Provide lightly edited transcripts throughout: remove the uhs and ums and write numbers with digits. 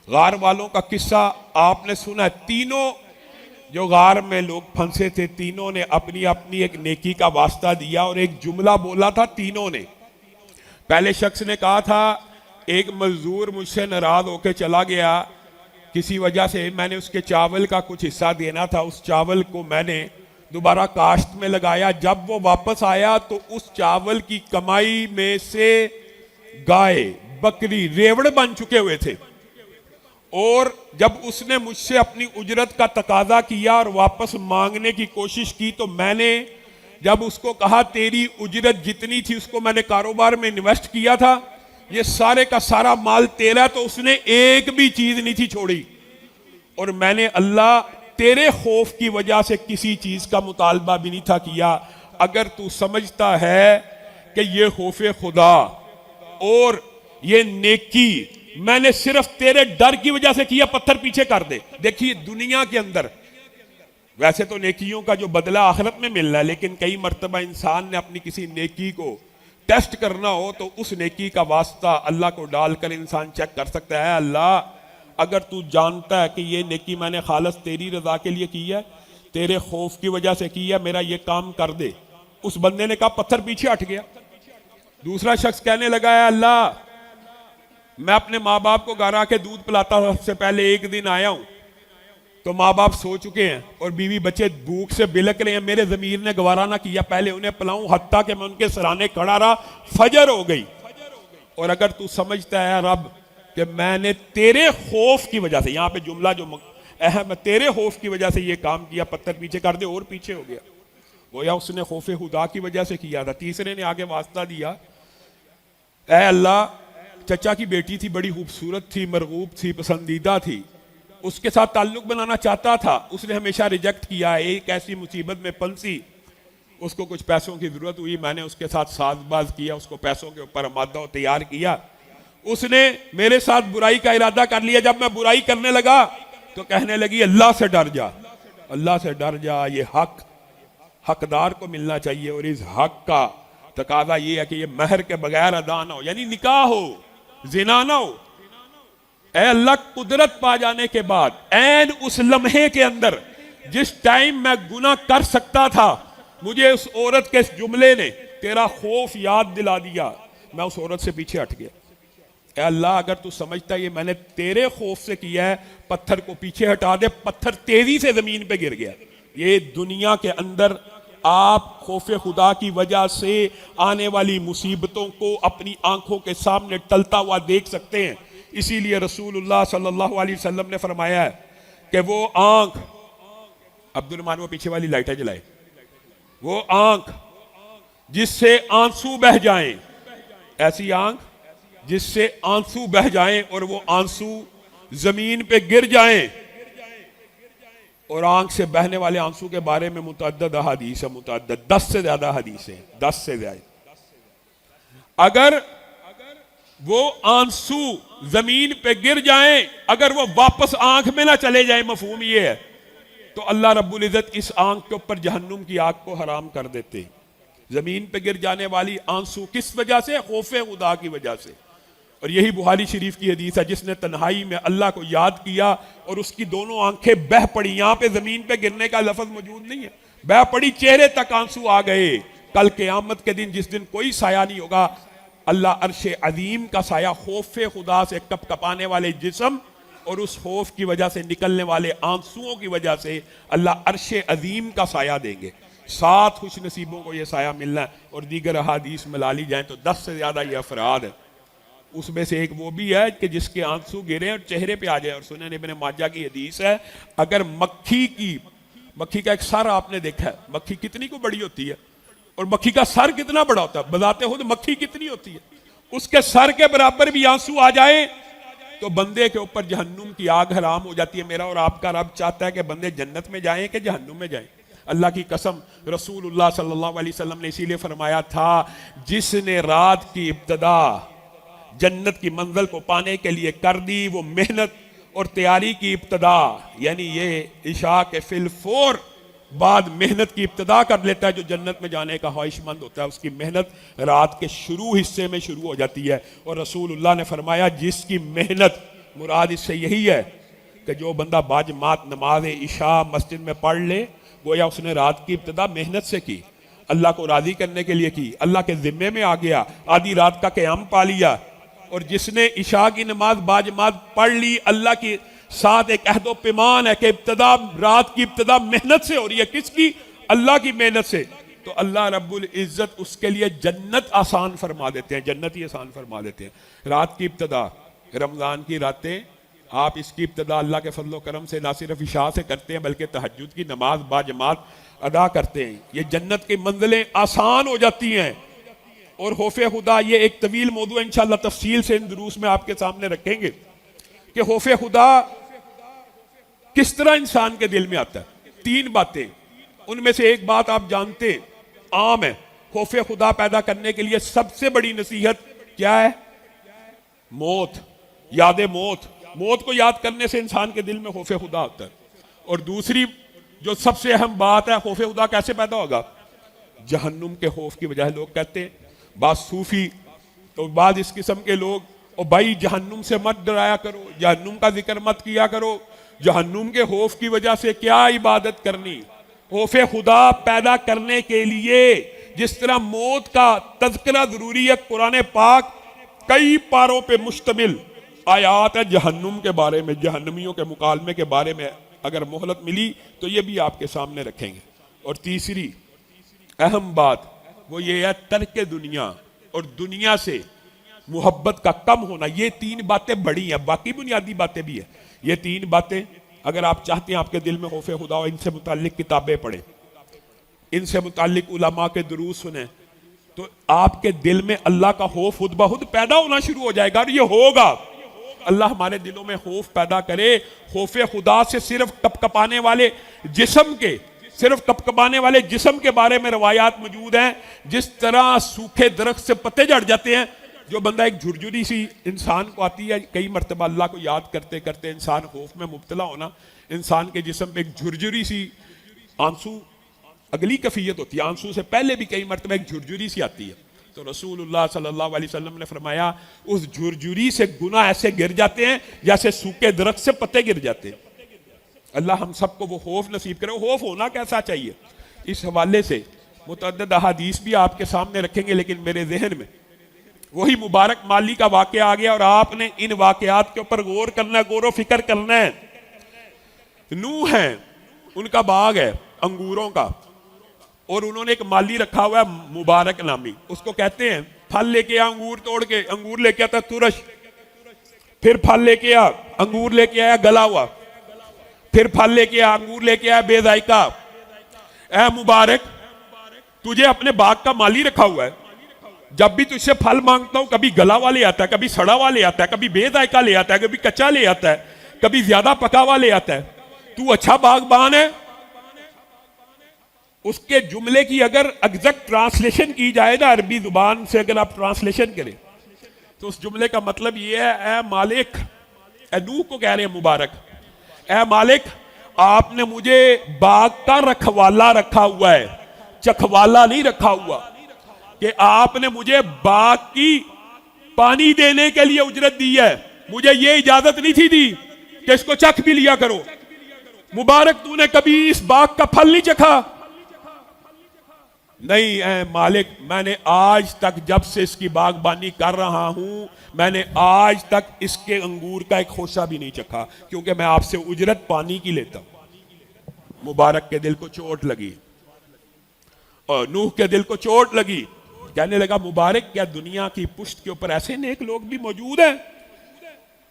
गार वालों का किस्सा आपने सुना है। तीनों जो गार में लोग फंसे थे, तीनों ने अपनी अपनी एक नेकी का वास्ता दिया और एक जुमला बोला था तीनों ने। पहले शख्स ने कहा था, एक मजदूर मुझसे नाराज होकर चला गया किसी वजह से, मैंने उसके चावल का कुछ हिस्सा देना था, उस चावल को मैंने दोबारा काश्त में लगाया। जब वो वापस आया तो उस चावल की कमाई में से गाय बकरी रेवड़ बन चुके हुए थे। और जब उसने मुझसे अपनी उजरत का तकाजा किया और वापस मांगने की कोशिश की, तो मैंने जब उसको कहा तेरी उजरत जितनी थी उसको मैंने कारोबार में इन्वेस्ट किया था, ये सारे का सारा माल तेरा, तो उसने एक भी चीज नहीं थी छोड़ी। और मैंने अल्लाह तेरे खौफ की वजह से किसी चीज का मुतालबा भी नहीं था किया। अगर तू समझता है कि ये खौफे खुदा और ये नेकी मैंने सिर्फ तेरे डर की वजह से किया, पत्थर पीछे कर दे। देखिए दुनिया के अंदर वैसे तो नेकियों का जो बदला आखिरत में मिल रहा है, लेकिन कई मर्तबा इंसान ने अपनी किसी नेकी को टेस्ट करना हो तो उस नेकी का वास्ता अल्लाह को डालकर इंसान चेक कर सकता है। अल्लाह, अगर तू जानता है कि ये नेकी मैंने खालस तेरी रजा के लिए की है, तेरे खौफ की वजह से की है, मेरा ये काम कर दे। उस बंदे ने कहा, पत्थर पीछे हट गया। दूसरा शख्स कहने लगा है, अल्लाह मैं अपने माँ बाप को घर आके दूध पिलाता था, सबसे पहले एक दिन आया हूं तो माँ बाप सो चुके हैं और बीवी बच्चे भूख से बिलक रहे हैं, मेरे ज़मीर ने गवारा ना किया पहले उन्हें पिलाऊं, हत्ता कि मैं उनके सराहने खड़ा रहा, फजर हो गई। और अगर तू समझता है रब कि मैंने तेरे खौफ की वजह से, यहां पे जुमला जो अहम है, तेरे खौफ की वजह से ये काम किया, पत्थर पीछे कर दे, और पीछे हो गया। गोया उसने खौफ खुदा की वजह से किया था। तीसरे ने आगे वास्ता दिया, ऐ अल्लाह चचा की बेटी थी, बड़ी खूबसूरत थी, मरगूब थी, पसंदीदा थी, उसके साथ ताल्लुक बनाना चाहता था, उसने हमेशा रिजेक्ट किया। एक ऐसी मुसीबत में फंसी, उसको कुछ पैसों की जरूरत हुई, मैंने उसके साथ साजबाज किया, उसको पैसों के ऊपर मादा तैयार किया, उसने मेरे साथ बुराई का इरादा कर लिया। जब मैं बुराई करने लगा तो कहने लगी अल्लाह से डर जा, अल्लाह से डर जा, ये हक हकदार को मिलना चाहिए और इस हक का तकाजा ये है कि ये महर के बगैर अदा ना हो, यानी निकाह हो, जिना ना हो। ऐ अल्लाह, कुदरत पा जाने के बाद ऐन उस लम्हे के अंदर जिस टाइम मैं गुनाह कर सकता था, मुझे उस औरत के इस जुमले ने तेरा खौफ याद दिला दिया, मैं उस औरत से पीछे हट गया। ऐ अल्लाह, अगर तू समझता है ये मैंने तेरे खौफ से किया है, पत्थर को पीछे हटा दे। पत्थर तेजी से जमीन पे गिर गया। ये दुनिया के अंदर आप खौफे खुदा की वजह से आने वाली मुसीबतों को अपनी आंखों के सामने टलता हुआ देख सकते हैं। इसीलिए रसूलुल्लाह सल्लल्लाहु अलैहि वसल्लम ने फरमाया है कि वो आंख, अब्दुल रहमान वो पीछे वाली लाइटें जलाए, वो आंख जिससे आंसू बह जाएं, ऐसी आंख जिससे आंसू बह जाएं और वो आंसू जमीन पे गिर जाएं, और आंख से बहने वाले आंसू के बारे में मुतअद्दद हदीस है, मुतअद्दद 10 से ज्यादा हदीस है, 10 से ज्यादा। अगर वो आंसू जमीन पे गिर जाएं, अगर वो वापस आंख में ना चले जाए, मफहूम ये है, तो अल्लाह रब्बुल इज्जत इस आंख के ऊपर जहन्नुम की आग को हराम कर देते। जमीन पे गिर जाने वाली आंसू किस वजह से? खौफे खुदा की वजह से। और यही बुखारी शरीफ की हदीस है, जिसने तन्हाई में अल्लाह को याद किया और उसकी दोनों आंखें बह पड़ी। यहां पे जमीन पे गिरने का लफ्ज मौजूद नहीं है, बह पड़ी, चेहरे तक आंसू आ गए। कल क़यामत के दिन जिस दिन कोई साया नहीं होगा, अल्लाह अर्श अजीम का साया, खौफ खुदा से कपकपाने वाले जिस्म और उस खौफ की वजह से निकलने वाले आंसुओं की वजह से अल्लाह अर्श अजीम का साया देंगे। 7 खुश नसीबों को यह साया मिलना है। और दीगर अहादीस मिला ली जाए तो 10 से ज्यादा ये अफराद है। उसमें से एक वो भी है कि जिसके आंसू गिरे और चेहरे पे आ जाए। और सुनन इब्ने माजा की हदीस है, अगर मक्खी का एक सर आपने देखा है, मक्खी कितनी को बड़ी होती है और मक्खी का सर कितना बड़ा होता है, बताते हो तो मक्खी कितनी होती है, उसके सर के बराबर भी आंसू आ जाए तो बंदे के ऊपर जहन्नुम की आग हराम हो जाती है। मेरा और आपका रब चाहता है कि बंदे जन्नत में जाएं कि जहन्नुम में जाएं। अल्लाह की कसम, रसूलुल्लाह सल्लल्लाहु अलैहि वसल्लम ने इसीलिए फरमाया था, जिसने रात की इब्तदा जन्नत की मंजिल को पाने के लिए कर दी, वो मेहनत और तैयारी की इब्तदा, यानी ये इशा के फिलफोर बाद मेहनत की इब्तदा कर लेता है। जो जन्नत में जाने का ख्वाहिशमंद होता है, उसकी मेहनत रात के शुरू हिस्से में शुरू हो जाती है। और रसूलुल्लाह ने फरमाया, जिसकी मेहनत मुराद इससे यही है कि जो बंदा बाजमात नमाज इशा मस्जिद में पढ़ ले, गोया उसने रात की इब्तिदा मेहनत से की, अल्लाह को राजी करने के लिए की, अल्लाह के जिम्मे में आ गया, आधी रात का क़याम पा लिया। और जिसने इशा की नमाज बाजमात पढ़ ली, अल्लाह के साथ एक अहदो पैमान है कि इब्तिदा, रात की इब्तिदा मेहनत से हो रही है। किसकी? अल्लाह की मेहनत से। तो अल्लाह रब्बुल इज्जत उसके लिए जन्नत आसान फरमा देते हैं, जन्नत ही आसान फरमा देते हैं। रात की इब्तिदा, रमज़ान की रातें, आप इसकी इब्तिदा अल्लाह के फजल करम से ना सिर्फ इशा से करते हैं बल्कि तहज्जुद की नमाज बाजमात अदा करते हैं, ये जन्नत की मंजिलें आसान हो जाती हैं। और खौफे खुदा, ये एक तवील मौजू इंशाअल्लाह तफसील से इन दुरूस में आपके सामने रखेंगे कि खौफे खुदा किस तरह इंसान के दिल में आता है। 3 बातें, उनमें से एक बात आप जानते आम है, खौफे खुदा पैदा करने के लिए सबसे बड़ी नसीहत क्या है? मौत, याद मौत। मौत को याद करने से इंसान के दिल में खौफे खुदा होता है। और दूसरी जो सबसे अहम बात है, खौफे खुदा कैसे पैदा होगा? जहन्नुम के खौफ की वजह। लोग कहते हैं, बाद सूफी तो बाद इस किस्म के लोग, और भाई जहन्नुम से मत डराया करो, जहन्नुम का जिक्र मत किया करो, जहन्नुम के खौफ की वजह से क्या इबादत करनी। खौफे खुदा पैदा करने के लिए जिस तरह मौत का तज़किरा जरूरी है, कुरान पाक कई पारों पे मुश्तमिल आयात है जहन्नुम के बारे में, जहन्नमियों के मुकालमे के बारे में। अगर मोहलत मिली तो ये भी आपके सामने रखेंगे। और तीसरी अहम बात वो ये है तर्क दुनिया और दुनिया से मोहब्बत का कम होना। ये 3 बातें बड़ी हैं, बाकी बुनियादी बातें भी है। ये 3 बातें अगर आप चाहते हैं आपके दिल में खौफे खुदा हो, इनसे मुताल्लिक किताबें पढ़ें, इनसे मुताल्लिक उलमा के दुरूस सुने, तो आपके दिल में अल्लाह का खौफ खुद ब खुद पैदा होना शुरू हो जाएगा। और ये होगा। अल्लाह हमारे दिलों में खौफ पैदा करे। खौफे खुदा से सिर्फ कपकपाने वाले जिस्म के, सिर्फ कपकपाने वाले जिस्म के बारे में रवायात मौजूद हैं। जिस तरह सूखे दरख्त से पत्ते झड़ जाते हैं, जो बंदा एक झुरझुरी सी इंसान को आती है, कई मरतबा अल्लाह को याद करते करते इंसान खौफ में मुब्तला होना, इंसान के जिस्म पे एक झुरझुरी सी आंसू, अगली कैफियत होती है, आंसू से पहले भी कई मरतबा एक झुरझुरी सी आती है। तो रसूलुल्लाह सल्लल्लाहु अलैहि वसल्लम ने फरमाया, उस झुरझुरी से गुनाह ऐसे गिर जाते हैं जैसे सूखे दरख्त से पत्ते गिर जाते हैं। अल्लाह हम सबको वो खौफ नसीब करे। खौफ होना कैसा चाहिए, इस हवाले से मुतअद्दिद अहादीस भी आपके सामने रखेंगे, लेकिन मेरे जहन में वही मुबारक माली का वाक़या आ गया और आपने इन वाक़यात के ऊपर गौर करना है, गौर फिक्र करना है। नूह है, उनका बाग है अंगूरों का, और उन्होंने एक माली रखा हुआ है मुबारक नामी, उसको कहते हैं फल लेके आ, अंगूर तोड़ के, अंगूर लेके आता तुरश, फिर फल लेके आ, अंगूर लेके आया गला हुआ, फिर फल लेके आ, अंगूर लेके आया बेजायका। ऐ मुबारक, तुझे अपने बाग का माली रखा हुआ है, जब भी तुझसे फल मांगता हूं कभी गला हुआ ले आता है, कभी सड़ा हुआ ले आता है, कभी बेजायका ले आता है, कभी कच्चा ले आता है, कभी ज्यादा पका हुआ ले आता है। तू अच्छा बागबान है। उसके जुमले की अगर एग्जैक्ट ट्रांसलेशन की जाए ना, अरबी जुबान से अगर आप ट्रांसलेशन करें, तो उस जुमले का मतलब यह है, ए मालिक, ए नूह को कह रहे हैं मुबारक, ए मालिक, आपने मुझे बाग का रखवाला रखा हुआ है, चखवाला नहीं रखा हुआ, कि आपने मुझे बाग की पानी देने के लिए उजरत दी है, मुझे ये इजाजत नहीं थी दी कि इसको चख भी लिया करो। मुबारक, तूने कभी इस बाग का फल नहीं चखा? नहीं ऐ मालिक, मैंने आज तक जब से इसकी बागबानी कर रहा हूं, मैंने आज तक इसके अंगूर का एक खोसा भी नहीं चखा, क्योंकि मैं आपसे उजरत पानी की लेता हूं। मुबारक के दिल को चोट लगी और नूह के दिल को चोट लगी। कहने लगा, मुबारक, क्या दुनिया की पुश्त के ऊपर ऐसे नेक लोग भी मौजूद हैं?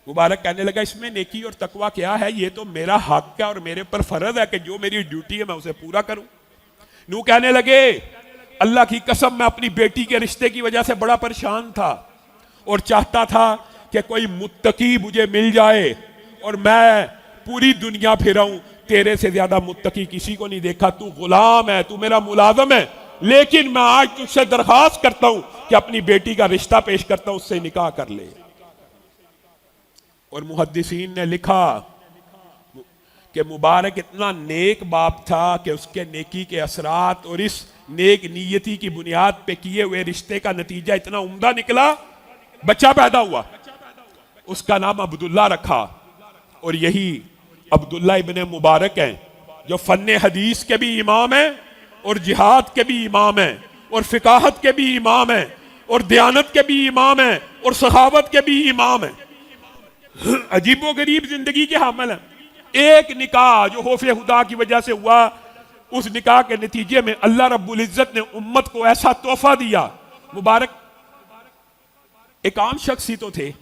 मुबारक कहने लगा, इसमें नेकी और तकवा क्या है? ये तो मेरा हक है और मेरे पर फर्ज है कि जो मेरी ड्यूटी है मैं उसे पूरा करूं। नूह कहने लगे, अल्लाह की कसम, मैं अपनी बेटी के रिश्ते की वजह से बड़ा परेशान था और चाहता था कि कोई मुत्तकी मुझे मिल जाए और मैं पूरी दुनिया फिराऊं। तेरे से ज्यादा मुत्तकी किसी को नहीं देखा। तू गुलाम है, तू मेरा मुलाजम है, लेकिन मैं आज तुझसे दरखास्त करता हूं कि अपनी बेटी का रिश्ता पेश करता हूं, उससे निकाह कर ले। और मुहद्दिसीन ने लिखा कि मुबारक इतना नेक बाप था कि उसके नेकी के असरात और इस नेक नीयती की बुनियाद पे किए हुए रिश्ते का नतीजा इतना उम्दा निकला, बच्चा पैदा हुआ। उसका नाम अब्दुल्ला रखा। और यही अब्दुल्ला इब्ने मुबारक हैं जो फन्ने हदीस के भी इमाम हैं और जिहाद के भी इमाम हैं और फिकाहत के भी इमाम हैं और दयानत के भी इमाम हैं और सखावत के भी इमाम हैं। अजीबो गरीब जिंदगी के हामिल हैं। एक निकाह जो खौफ खुदा की वजह से हुआ, उस निकाह के नतीजे में अल्लाह रब्बुल इज्जत ने उम्मत को ऐसा तोहफा दिया। मुबारक एक आम शख्स ही तो थे,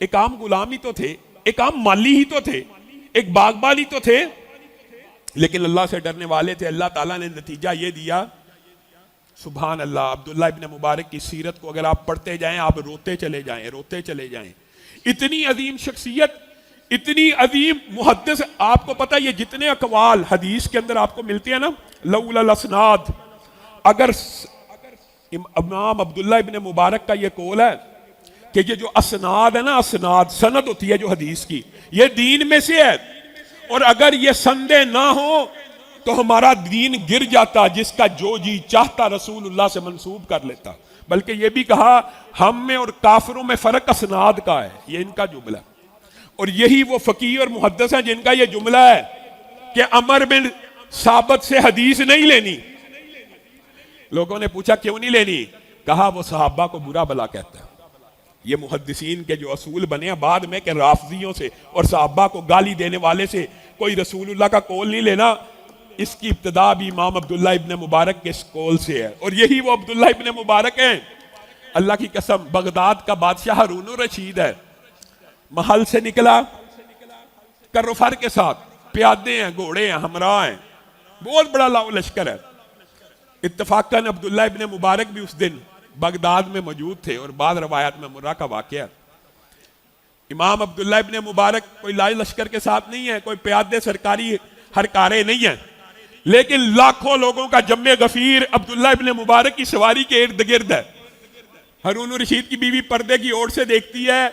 एक आम गुलाम ही तो थे, एक आम माली ही तो थे, एक बागबान ही तो थे, लेकिन अल्लाह से डरने वाले थे। अल्लाह ताला ने नतीजा ये दिया, सुभान अल्लाह। अब्दुल्ला इब्ने मुबारक की सीरत को अगर आप पढ़ते जाएं, आप रोते चले जाएं, रोते चले जाएं। इतनी अजीम शख्सियत, इतनी अजीम मुहद्दिस। आपको पता है ये जितने अकवाल हदीस के अंदर आपको मिलते हैं ना, लौलल असनाद, अगर इमाम अब्दुल्ला इब्ने मुबारक का ये कौल है कि ये जो असनाद है ना, असनाद सनद होती है जो हदीस की, ये दीन में से है। और अगर ये संदेह ना हो तो हमारा दीन गिर जाता, जिसका जो जी चाहता रसूलुल्लाह से मंसूब कर लेता। बल्कि ये भी कहा हम में और काफिरों में फर्क असनाद का है, ये इनका जुमला। और यही वो फकीह और मुहद्दिस हैं जिनका ये जुमला है कि अमर बिन साबित से हदीस नहीं लेनी। लोगों ने पूछा क्यों नहीं लेनी? कहा वो सहाबा को बुरा भला कहता है। ये मुहद्दिसीन के जो असूल बने हैं बाद में कि राफजियों से और सहाबा को गाली देने वाले से कोई रसूलुल्लाह का कौल नहीं लेना, इसकी इब्तिदा भी इमाम अब्दुल्ला इब्ने मुबारक के इस कौल से है। और यही वो अब्दुल्ला इब्ने मुबारक हैं। अल्लाह की कसम, बगदाद का बादशाह हारून रशीद है, महल से निकला कर्रफर के साथ, प्यादे हैं, घोड़े हैं, हमरा हैं, बहुत बड़ा लाओ लश्कर है। इत्तफाकन अब्दुल्ला इब्ने मुबारक भी उस दिन बगदाद में मौजूद थे। और बाद रवायत में मुर्रा का वाकया, इमाम अब्दुल्ला इब्ने मुबारक कोई लाए लश्कर के साथ नहीं है, कोई प्यादे सरकारी हरकारे नहीं है, लेकिन लाखों लोगों का जम्मे गफीर अब्दुल्ला इब्ने मुबारक की सवारी के इर्द गिर्द है। हारून रशीद की बीवी पर्दे की ओर से देखती है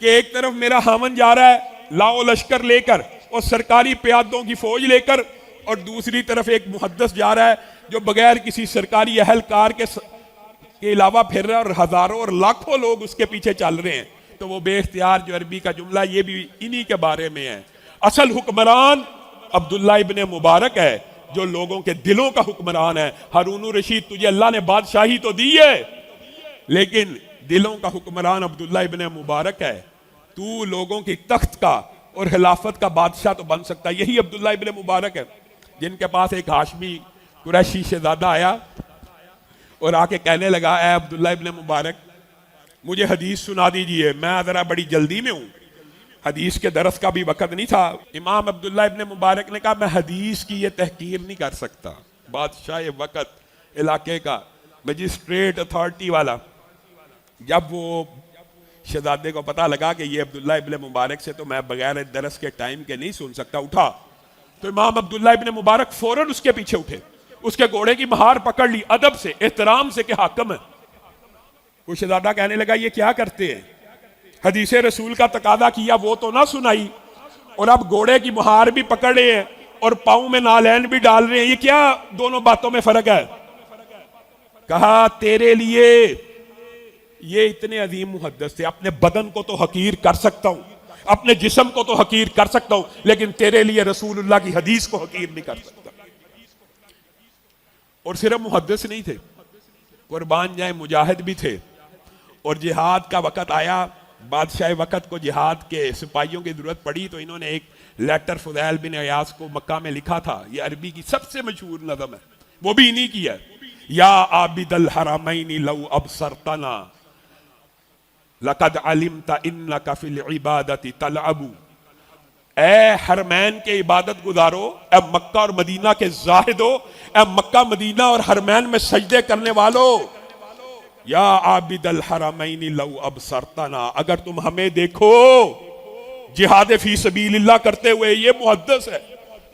कि एक तरफ मेरा हामन जा रहा है लाओ लश्कर लेकर और सरकारी प्यादों की फौज लेकर, और दूसरी तरफ एक मुहद्दिस जा रहा है जो बगैर किसी सरकारी अहलकार के अलावा फिर रहा है, और हजारों और लाखों लोग उसके पीछे चल रहे हैं। तो वो बेख्तियार जो अरबी का जुमला, ये भी इन्हीं के बारे में है। असल हुक्मरान अब्दुल्ला इब्ने मुबारक है जो लोगों के दिलों का हुक्मरान है। हारून रशीद, तुझे अल्लाह ने बादशाही तो दी है, लेकिन दिलों का हुक्मरान अब्दुल्ला इब्ने मुबारक है। तू लोगों की तख्त का और खिलाफत का बादशाह तो बन सकता है। यही अब्दुल्ला इब्ने मुबारक है जिनके पास एक हाशमी कुरैशी शहजादा आया और आके कहने लगा, ऐ अब्दुल्ला इब्ने मुबारक, मुझे हदीस सुना दीजिए, मैं जरा बड़ी जल्दी में हूं, हदीस के दरस का भी वक्त नहीं था। इमाम अब्दुल्ला इब्ने मुबारक ने कहा, मैं हदीस की ये तहकीर नहीं कर सकता। बादशाह वक्त, इलाके का मजिस्ट्रेट अथॉरिटी वाला। जब वो शहजादे को पता लगा कि ये अब्दुल्ला इब्ने मुबारक से तो मैं बगैर दरस के टाइम के नहीं सुन सकता, उठा तो इमाम अब्दुल्ला इब्ने मुबारक फौरन उसके पीछे उठे, उसके घोड़े की महार पकड़ ली अदब से, एहतराम से कि हाकिम है। वो शहजादा कहने लगा, ये क्या करते हैं? हदीसे रसूल का तकादा किया वो तो ना सुनाई, और अब घोड़े की मुहार भी पकड़ रहे हैं और पाँव में नालैन भी डाल रहे हैं, ये क्या दोनों बातों में फर्क है? कहा, तेरे लिए ये इतने अजीम मुहद्दिस थे, अपने बदन को तो हकीर कर सकता हूं, अपने जिस्म को तो हकीर कर सकता हूं, लेकिन तेरे लिए रसूलुल्लाह की हदीस को हकीर नहीं कर सकता। और सिर्फ मुहद्दिस नहीं थे, कुर्बान जाए मुजाहिद भी थे। और जिहाद का वक्त आया, बादशाह वक्त को जिहाद के सिपाहियों की जरूरत पड़ी, तो इन्होंने एक लेटर फुदैल बिन अयास को मक्का में लिखा था। ये अरबी की सबसे मशहूर नज़म है, वो भी इन्हीं की है। या आबिदल हरमैनी लौ अबसरतना लक़द अलिमता इन्नका फिल इबादती तलअबू। ए हरमैन के इबादत गुजारो, ए मक्का और मदीना के जाहिदो, ए मक्का मदीना और हरमैन में सजदे करने वालों, या आबिदल हरमैनी लौ अबसरतना, अगर तुम हमें देखो जिहाद फी सबीलिल्लाह करते हुए। ये मुहद्दिस है,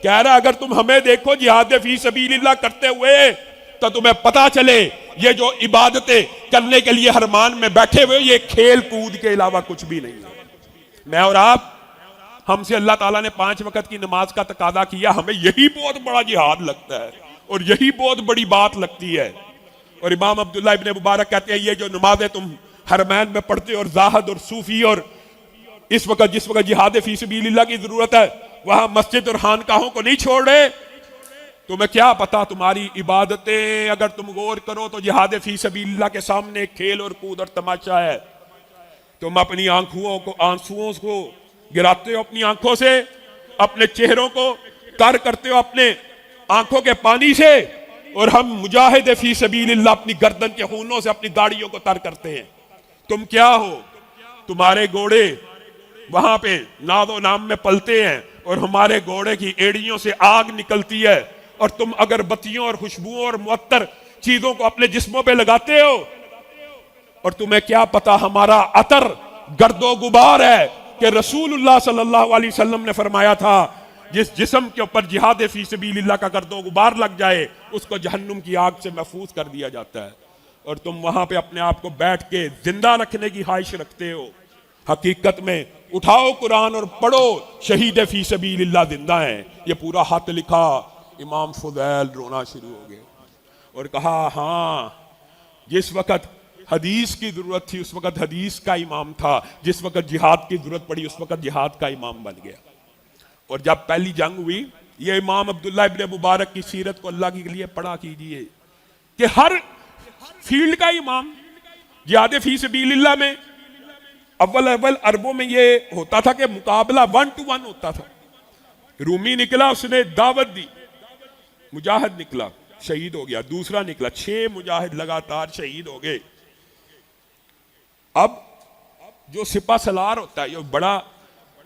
कह रहा अगर तुम हमें देखो जिहाद फी सबीलिल्लाह करते हुए तो तुम्हें पता चले ये जो इबादतें करने के लिए हरमान में बैठे हुए, ये खेल कूद के अलावा कुछ भी नहीं है। मैं और आप, हमसे अल्लाह ताला ने 5 वक्त की नमाज का तकादा किया, हमें यही बहुत बड़ा जिहाद लगता है और यही बहुत बड़ी बात लगती है। और इमाम अब्दुल्ला इब्ने मुबारक कहते हैं, ये जो नमाजें तुम हरमैन में पढ़ते हो और जाहद और सूफी और इस वक्त जिस वक्त जिहाद फी सबीलिल्लाह की जरूरत है वहां मस्जिद और खानकाहों को नहीं छोड़ रहे। तुम्हें क्या पता तुम्हारी इबादतें अगर तुम गौर करो तो जिहाद फी सबीलिल्लाह के सामने खेल और कूद और तमाशा है। तुम अपनी आंसुओं को गिराते हो अपनी आंखों से, अपने चेहरों को तर करते हो अपने आंखों के पानी से, और हम मुजाहिद फी सबीलिल्लाह अपनी गर्दन के खूनों से अपनी दाढ़ियों को तर करते हैं। तुम क्या हो? तुम्हारे घोड़े वहां पे नादो नाम में पलते हैं और हमारे घोड़े की एड़ियों से आग निकलती है, और तुम अगरबत्तियों और खुशबुओं और मुअत्तर चीजों को अपने जिस्मों पे लगाते हो। और तुम्हें क्या पता हमारा अतर गर्दो गुबार है कि रसूलुल्लाह सल्लल्लाहु अलैहि वसल्लम ने फरमाया था जिस जिस्म के ऊपर जिहाद फी सबीलिल्लाह का गर्दो गुबार लग जाए उसको जहन्नुम की आग से महफूज कर दिया जाता है। और तुम वहां पे अपने आप को बैठ के जिंदा रखने की ख्वाहिश रखते हो। हकीकत में उठाओ कुरान और पढ़ो, शहीद फी सबीलिल्लाह जिंदा है। ये पूरा हाथ लिखा। इमाम फुदैल रोना शुरू हो गए और कहा, हाँ जिस वक्त हदीस की जरूरत थी उस वक्त हदीस का इमाम था, जिस वक्त जिहाद की जरूरत पड़ी उस वक्त जिहाद का इमाम बन गया। और जब पहली जंग हुई, ये इमाम अब्दुल्लाह इब्ने मुबारक की सीरत को अल्लाह के लिए पढ़ा कीजिए कि हर फील्ड का इमाम। जिहाद फी सबीलिल्लाह में अव्वल अरबों में ये होता था कि मुकाबला 1 to 1 होता था। रूमी निकला, उसने दावत दी, मुजाहिद निकला, शहीद हो गया। दूसरा निकला, 6 मुजाहिद लगातार शहीद हो गए। अब जो सिपा सलार होता है, जो बड़ा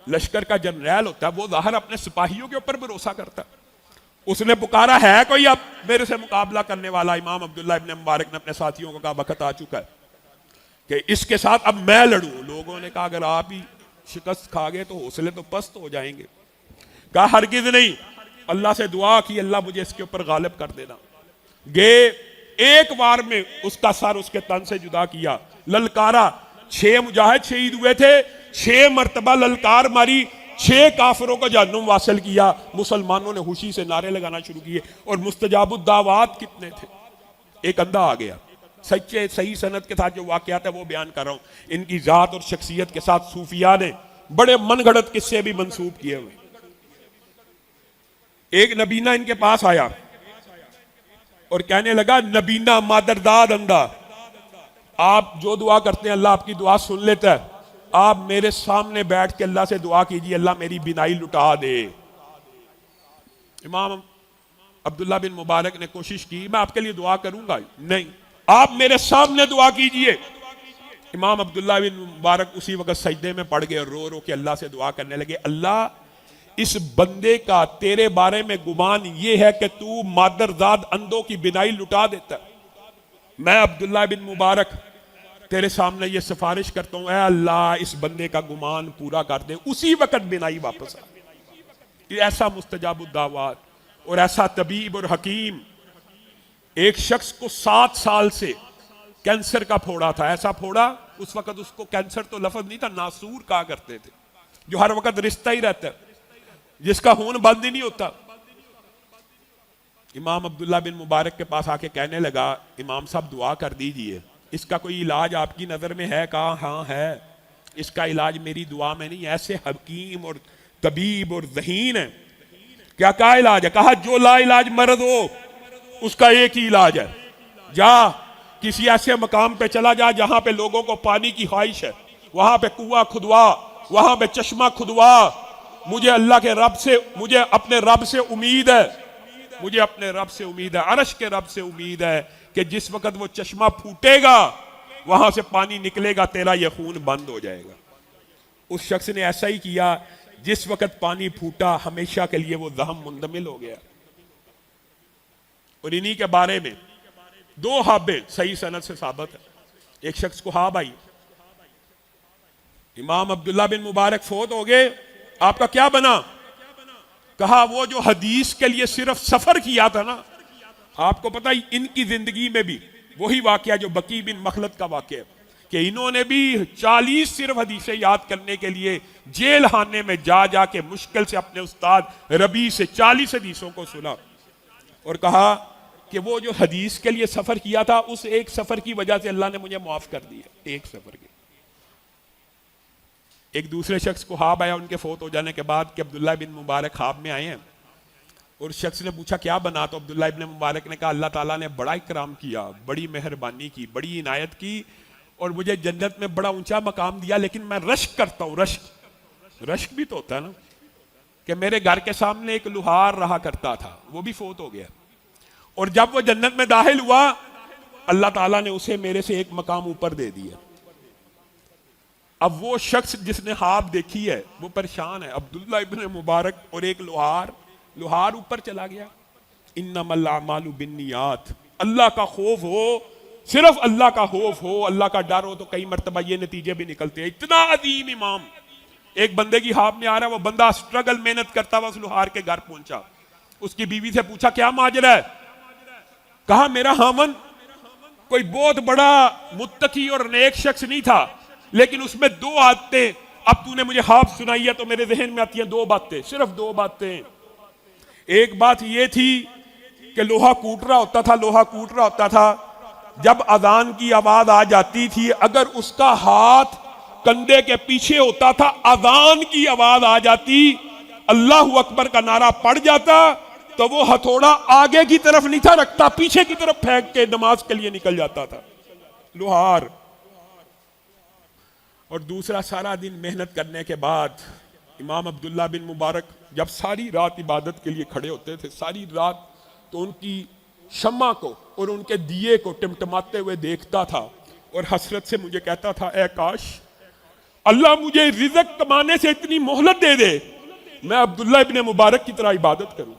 लश्कर का जनरल होता है, वो जाहिर अपने सिपाहियों के ऊपर भरोसा करता है। उसने पुकारा, है कोई अब मेरे से मुकाबला करने वाला? इमाम अब्दुल्लाह इब्ने मुबारक ने अपने साथियों को कहा, वक्त आ चुका है कि इसके साथ अब मैं लड़ूं। लोगों ने कहा, अगर आप ही शिकस्त खा गए तो हौसले तो पस्त हो जाएंगे। कहा, हरगिज नहीं। अल्लाह से दुआ की, अल्लाह मुझे इसके ऊपर गालिब कर देना। गए, एक बार में उसका सर उसके तन से जुदा किया, ललकारा। 6 मुजाहिद शहीद हुए थे, 6 मरतबा ललकार मारी, 6 काफिरों को जहन्नुम वासिल किया। मुसलमानों ने खुशी से नारे लगाना शुरू किए। और मुस्तजाबुद्दावात कितने थे। एक अंधा आ गया, सच्चे सही सनद के साथ जो वाकयात है वो बयान कर रहा हूं। इनकी जात और शख्सियत के साथ सूफिया ने बड़े मनगढ़ंत किस्से भी मंसूब किए हुए। एक नबीना इनके पास आया और कहने लगा, नबीना मादरदाद अंधा, आप जो दुआ करते हैं अल्लाह आपकी दुआ सुन लेता है। आप मेरे सामने बैठ के अल्लाह से दुआ कीजिए, अल्लाह मेरी बिनाई लुटा दे। इमाम अब्दुल्लाह बिन मुबारक ने कोशिश की, मैं आपके लिए दुआ करूंगा। नहीं, आप मेरे सामने दुआ कीजिए। इमाम अब्दुल्लाह बिन मुबारक उसी वक्त सजदे में पड़ गए और रो रो के अल्लाह से दुआ करने लगे, अल्लाह इस बंदे का तेरे बारे में गुमान ये है कि तू मादरजाद अंधों की बिनाई लुटा देता। मैं अब्दुल्लाह बिन मुबारक तेरे सामने ये सिफारिश करता हूं, ऐ अल्लाह इस बंदे का गुमान पूरा कर दे। उसी वक्त बिनाई वापस आ गई। ऐसा मुस्तजाबुद्दावात और ऐसा तबीब और हकीम। एक शख्स को 7 साल से कैंसर का फोड़ा था। ऐसा फोड़ा, उस वक्त उसको कैंसर तो लफ्ज नहीं था, नासूर कहा करते थे, जो हर वक्त रिश्ता ही रहता है, जिसका खून बंद ही नहीं होता। इमाम अब्दुल्लाह बिन मुबारक के पास आके कहने लगा, इमाम साहब दुआ कर दीजिए, इसका कोई इलाज आपकी नजर में है? कहा, हाँ है, इसका इलाज मेरी दुआ में नहीं, ऐसे हकीम और तबीब और ज़हीन है। क्या इलाज है? कहा, जो ला इलाज मर्द हो उसका एक ही इलाज है, जा किसी ऐसे मकाम पे चला जा जहां पे लोगों को पानी की ख्वाहिश है, वहां पे कुआं खुदवा, वहां पे चश्मा खुदवा। मुझे अल्लाह के रब से, मुझे अपने रब से उम्मीद है, मुझे अपने रब से उम्मीद है, अरश के रब से उम्मीद है कि जिस वक्त वो चश्मा फूटेगा वहां से पानी निकलेगा, तेरा यह खून बंद हो जाएगा। उस शख्स ने ऐसा ही किया। जिस वक्त पानी फूटा, हमेशा के लिए वो जहम मुंदमिल हो गया। और इन्हीं के बारे में 2 हाबे सही सनद से साबित है। एक शख्स को हाब आई, इमाम अब्दुल्लाह बिन मुबारक फोत हो गए, आपका क्या बना? कहा, वो जो हदीस के लिए सिर्फ सफर किया था ना, आपको पता ही इनकी जिंदगी में भी वही वाकया जो बकी बिन मखलद का वाकया, कि इन्होंने भी 40 सिर्फ हदीसें याद करने के लिए जेल खाने में जा जाके मुश्किल से अपने उस्ताद रबी से 40 हदीसों को सुना और कहा कि वो जो हदीस के लिए सफर किया था, उस एक सफर की वजह से अल्लाह ने मुझे माफ कर दिया। एक सफर के एक दूसरे शख्स को ख्वाब आया उनके फौत हो जाने के बाद कि अब्दुल्ला बिन मुबारक ख्वाब में आए हैं, और शख्स ने पूछा क्या बना, तो अब्दुल्ला इब्न मुबारक ने कहा अल्लाह ताला ने बड़ा इकराम किया, बड़ी मेहरबानी की, बड़ी इनायत की, और मुझे जन्नत में बड़ा ऊंचा मकाम दिया, लेकिन मैं रश्क करता हूँ। रश्क भी तो होता है ना, कि मेरे घर के सामने एक लुहार रहा करता था, वो भी फौत हो गया, और जब वो जन्नत में दाखिल हुआ अल्लाह ताला ने उसे मेरे से एक मकाम ऊपर दे दिया। अब वो शख्स जिसने ख्वाब देखी है वो परेशान है, अब्दुल्ला इब्न मुबारक और एक लुहार ऊपर चला गया। इन्नमल अमालु बिन्नियात, अल्लाह का खौफ हो, सिर्फ अल्लाह का खौफ हो, अल्लाह का डर हो, तो कई मरतबा ये नतीजे भी निकलते हैं। इतना अजीम इमाम एक बंदे की ख्वाब में आ रहा है, वो बंदा स्ट्रगल मेहनत करता हुआ उस लुहार के घर पहुंचा, उसकी बीवी से पूछा क्या माजरा है, कहा मेरा हामन कोई बहुत बड़ा मुत्तकी और नेक शख्स नहीं था, लेकिन उसमें दो आदतें, अब तूने मुझे ख्वाब सुनाई है तो मेरे जहन में आती हैं दो बातें, सिर्फ दो बातें। एक बात यह थी कि लोहा कूट रहा होता था, जब अजान की आवाज आ जाती थी, अगर उसका हाथ कंधे के पीछे होता था, अजान की आवाज आ जाती, अल्लाह अकबर का नारा पड़ जाता, तो वो हथौड़ा आगे की तरफ नहीं था रखता, पीछे की तरफ फेंक के नमाज के लिए निकल जाता था लुहार। और दूसरा, सारा दिन मेहनत करने के बाद इमाम अब्दुल्ला बिन मुबारक जब सारी रात इबादत के लिए खड़े होते थे, सारी रात, तो उनकी शम्मा को और उनके दिए को टिमटिमाते हुए देखता था और हसरत से मुझे कहता था, ए काश अल्लाह मुझे रिज़्क कमाने से इतनी मोहलत दे दे, मैं अब्दुल्ला इब्न मुबारक की तरह इबादत करूं,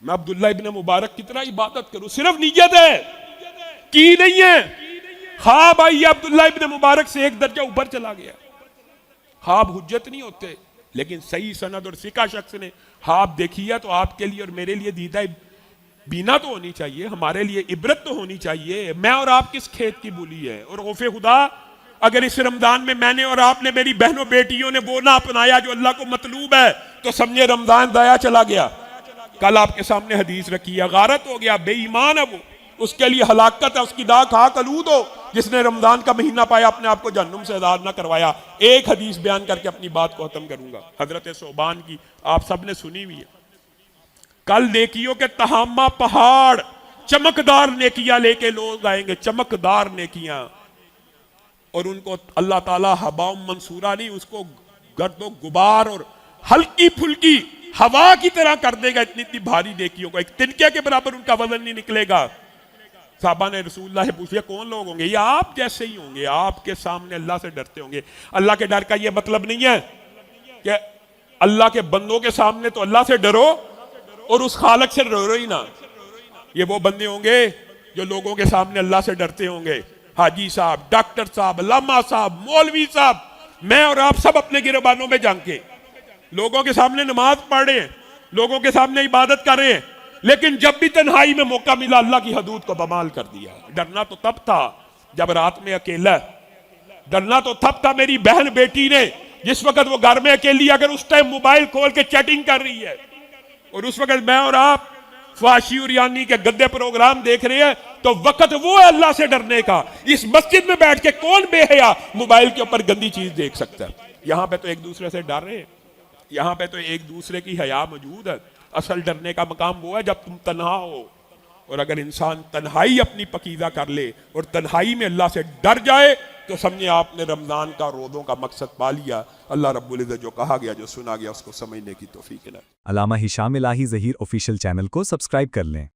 मैं अब्दुल्ला इब्न मुबारक की तरह इबादत करूं। सिर्फ नीयत है की नहीं है। ख्वाब आई, अब्दुल्ला इब्न मुबारक से एक दर्जा ऊपर चला गया। ख्वाब हुज्जत नहीं होते, लेकिन सही सनद और सिका शख्स ने ख्वाब देखी है तो आपके लिए और मेरे लिए दीदा बीना तो होनी चाहिए, हमारे लिए इबरत तो होनी चाहिए। मैं और आप किस खेत की बोली है, और खौफे खुदा अगर इस रमजान में मैंने और आपने, मेरी बहनों बेटियों ने वो ना अपनाया जो अल्लाह को मतलूब है, तो समझे रमजान दया चला गया। कल आपके सामने हदीस रखी है, गारत हो गया, बेईमान है वो, उसके लिए हलाकत है, उसकी दाग खाक आलूद हो जिसने रमजान का महीना पाया, अपने आप को जहन्नुम से आजाद ना करवाया। एक हदीस बयान करके अपनी बात को खत्म करूंगा, हजरत सोबान की, आप सब ने सुनी हुई है। कल नेकियों के तहामा पहाड़, चमकदार नेकियां लेके लोग आएंगे, चमकदार नेकियां, और उनको अल्लाह ताला हवा मंसूरा नहीं, उसको गर्दो गुबार और हल्की फुल्की हवा की तरह कर देगा। इतनी इतनी भारी नेकियों को, एक तिनके के बराबर उनका वजन नहीं निकलेगा। साहबा ने रसूलुल्लाह से पूछा कौन लोग होंगे, ये आप जैसे ही होंगे, आपके सामने अल्लाह से डरते होंगे। अल्लाह के डर का ये मतलब नहीं है कि अल्लाह के बंदों के सामने तो अल्लाह से डरो और उस खालक से डरो ही ना। ये वो बंदे होंगे जो लोगों के सामने अल्लाह से डरते होंगे। हाजी साहब, डॉक्टर साहब, लामा साहब, मौलवी साहब, मैं और आप सब अपने गिरबानों में झांके, लोगों के सामने नमाज पढ़ रहे हैं, लोगों के सामने इबादत कर रहे हैं, लेकिन जब भी तन्हाई में मौका मिला अल्लाह की हदूद को बमाल कर दिया। डरना तो तब था जब रात में अकेला, डरना तो तब था मेरी बहन बेटी ने जिस वक्त वो घर में अकेली, अगर उस टाइम मोबाइल खोल के चैटिंग कर रही है, और उस वक्त मैं और आप फाशी और यानी के गद्दे प्रोग्राम देख रहे हैं, तो वक्त वो है अल्लाह से डरने का। इस मस्जिद में बैठ के कौन बेहया मोबाइल के ऊपर गंदी चीज देख सकता है? यहां पे तो एक दूसरे से डर रहे हैं, यहां पे तो एक दूसरे की हया मौजूद है। असल डरने का मकाम वो है जब तुम तन्हा हो, और अगर इंसान तन्हाई अपनी पकीदा कर ले और तन्हाई में अल्लाह से डर जाए, तो समझे आपने रमजान का रोज़ों का मकसद पा लिया। अल्लाह रब्बुल इज़्ज़त जो कहा गया, जो सुना गया, उसको समझने की तौफीक है। अल्लामा हिशाम इलाही ज़हीर ऑफिशियल चैनल को सब्सक्राइब कर लें।